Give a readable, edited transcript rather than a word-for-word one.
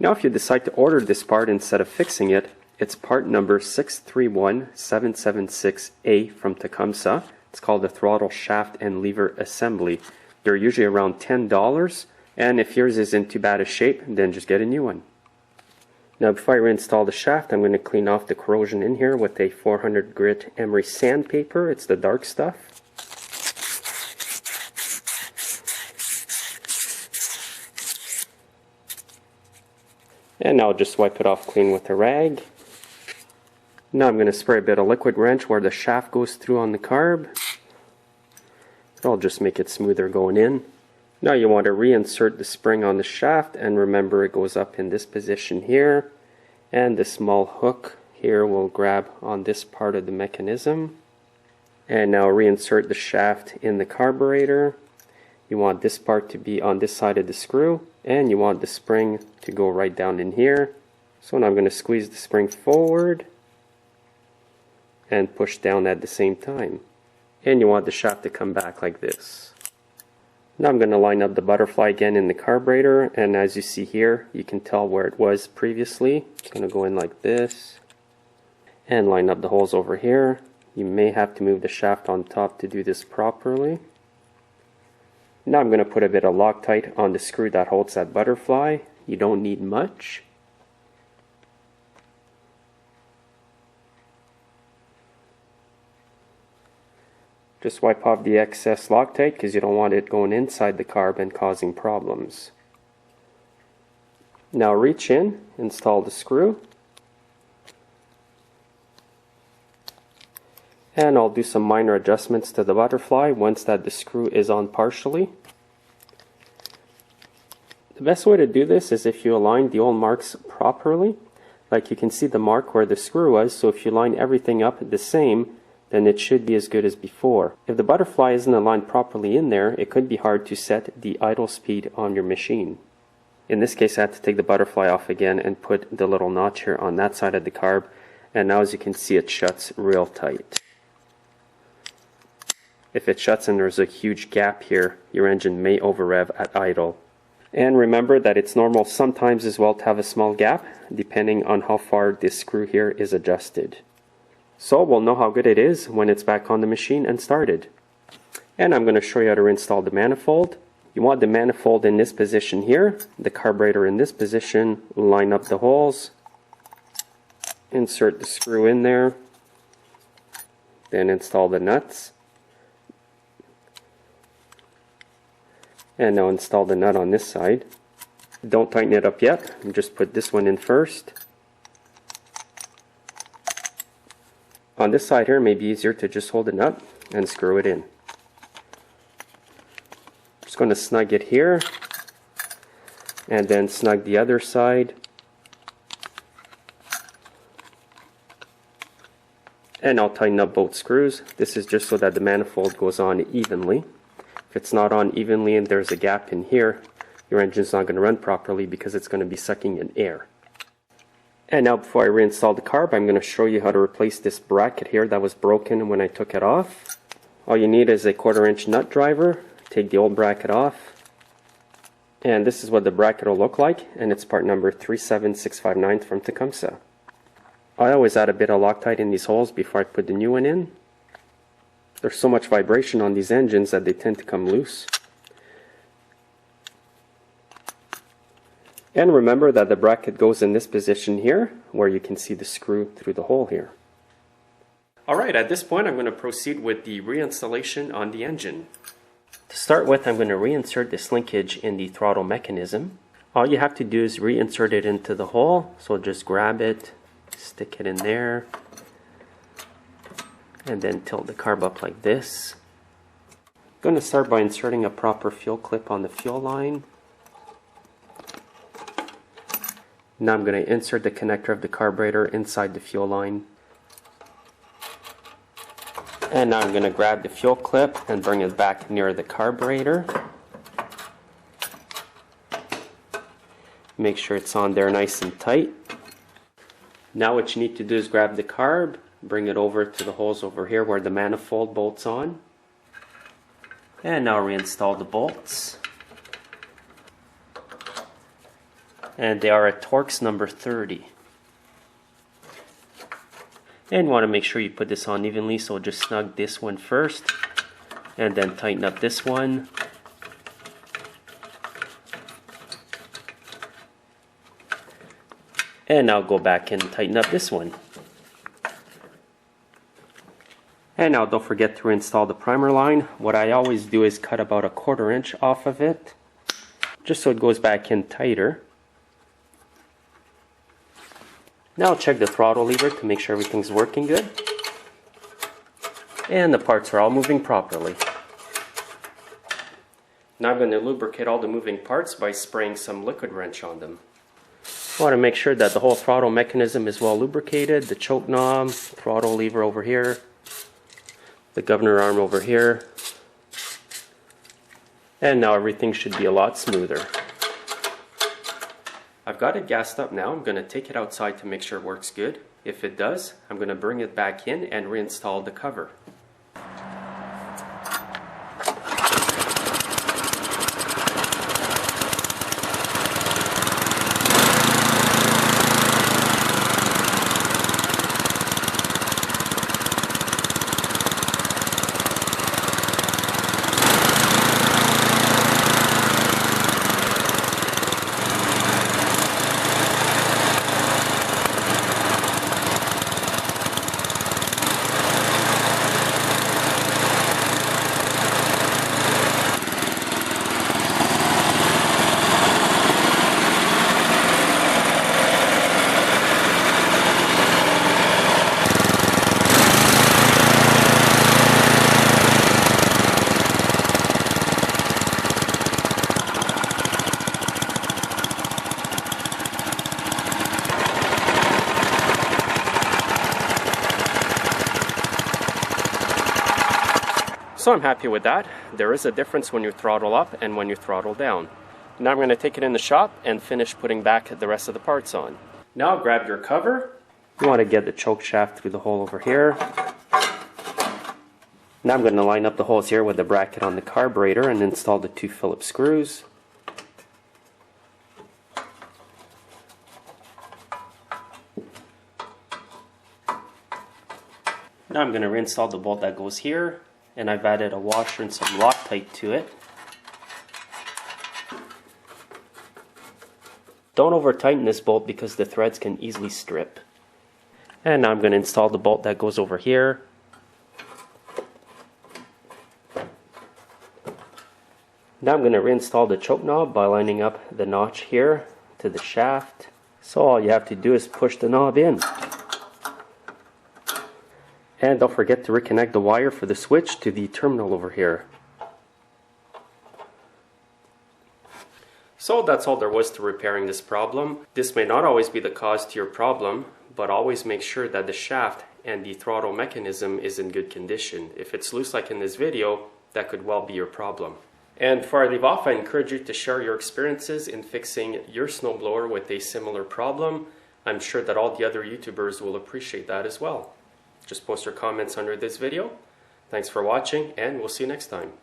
Now if you decide to order this part instead of fixing it, it's part number 631776A from Tecumseh. It's called the Throttle Shaft and Lever Assembly. They're usually around $10, and if yours is in too bad a shape, then just get a new one. Now before I reinstall the shaft, I'm going to clean off the corrosion in here with a 400 grit emery sandpaper. It's the dark stuff. And now I'll just wipe it off clean with a rag. Now I'm going to spray a bit of liquid wrench where the shaft goes through on the carb. I'll just make it smoother going in. Now you want to reinsert the spring on the shaft, and remember it goes up in this position here, and the small hook here will grab on this part of the mechanism. And now reinsert the shaft in the carburetor. You want this part to be on this side of the screw, and you want the spring to go right down in here. So now I'm going to squeeze the spring forward and push down at the same time. And you want the shaft to come back like this. Now I'm going to line up the butterfly again in the carburetor, and as you see here, you can tell where it was previously. It's going to go in like this and line up the holes over here. You may have to move the shaft on top to do this properly. Now I'm going to put a bit of Loctite on the screw that holds that butterfly. You don't need much. Just wipe off the excess Loctite because you don't want it going inside the carb and causing problems. Now reach in, install the screw, and I'll do some minor adjustments to the butterfly once that the screw is on partially. The best way to do this is if you align the old marks properly. Like you can see the mark where the screw was, so if you line everything up the same, then it should be as good as before. If the butterfly isn't aligned properly in there, it could be hard to set the idle speed on your machine. In this case, I had to take the butterfly off again and put the little notch here on that side of the carb, and now as you can see it shuts real tight. If it shuts and there's a huge gap here, your engine may over rev at idle. And remember that it's normal sometimes as well to have a small gap, depending on how far this screw here is adjusted. So we'll know how good it is when it's back on the machine and started. And I'm going to show you how to reinstall the manifold. You want the manifold in this position here, the carburetor in this position, line up the holes, insert the screw in there, then install the nuts. And now install the nut on this side. Don't tighten it up yet, just put this one in first. On this side here, it may be easier to just hold the nut and screw it in. Just going to snug it here, and then snug the other side. And I'll tighten up both screws. This is just so that the manifold goes on evenly. If it's not on evenly and there's a gap in here, your engine's not going to run properly because it's going to be sucking in air. And now before I reinstall the carb, I'm going to show you how to replace this bracket here that was broken when I took it off. All you need is a 1/4 inch nut driver. Take the old bracket off. And this is what the bracket will look like, and it's part number 37659 from Tecumseh. I always add a bit of Loctite in these holes before I put the new one in. There's so much vibration on these engines that they tend to come loose. And remember that the bracket goes in this position here, where you can see the screw through the hole here. Alright, at this point I'm going to proceed with the reinstallation on the engine. To start with, I'm going to reinsert this linkage in the throttle mechanism. All you have to do is reinsert it into the hole, so just grab it, stick it in there, and then tilt the carb up like this. I'm going to start by inserting a proper fuel clip on the fuel line. Now I'm going to insert the connector of the carburetor inside the fuel line. And now I'm going to grab the fuel clip and bring it back near the carburetor. Make sure it's on there nice and tight. Now what you need to do is grab the carb, bring it over to the holes over here where the manifold bolts on. And now reinstall the bolts. and they are at Torx number 30. And you want to make sure you put this on evenly, so just snug this one first and then tighten up this one. And now go back and tighten up this one. And now don't forget to install the primer line. What I always do is cut about 1/4 inch off of it, just so it goes back in tighter. Now check the throttle lever to make sure everything's working good. And the parts are all moving properly. Now I'm going to lubricate all the moving parts by spraying some liquid wrench on them. I want to make sure that the whole throttle mechanism is well lubricated. The choke knob, throttle lever over here, the governor arm over here. And now everything should be a lot smoother. I've got it gassed up now. I'm going to take it outside to make sure it works good. If it does, I'm going to bring it back in and reinstall the cover. So I'm happy with that. There is a difference when you throttle up and when you throttle down. Now I'm going to take it in the shop and finish putting back the rest of the parts on. Now grab your cover. You want to get the choke shaft through the hole over here. Now I'm going to line up the holes here with the bracket on the carburetor and install the 2 Phillips screws. Now I'm going to reinstall the bolt that goes here, and I've added a washer and some Loctite to it. Don't over tighten this bolt because the threads can easily strip. And now I'm going to install the bolt that goes over here. Now I'm going to reinstall the choke knob by lining up the notch here to the shaft. So all you have to do is push the knob in. And don't forget to reconnect the wire for the switch to the terminal over here. So that's all there was to repairing this problem. This may not always be the cause to your problem, but always make sure that the shaft and the throttle mechanism is in good condition. If it's loose like in this video, that could well be your problem. And before I leave off, I encourage you to share your experiences in fixing your snowblower with a similar problem. I'm sure that all the other YouTubers will appreciate that as well. Just post your comments under this video. Thanks for watching, and we'll see you next time.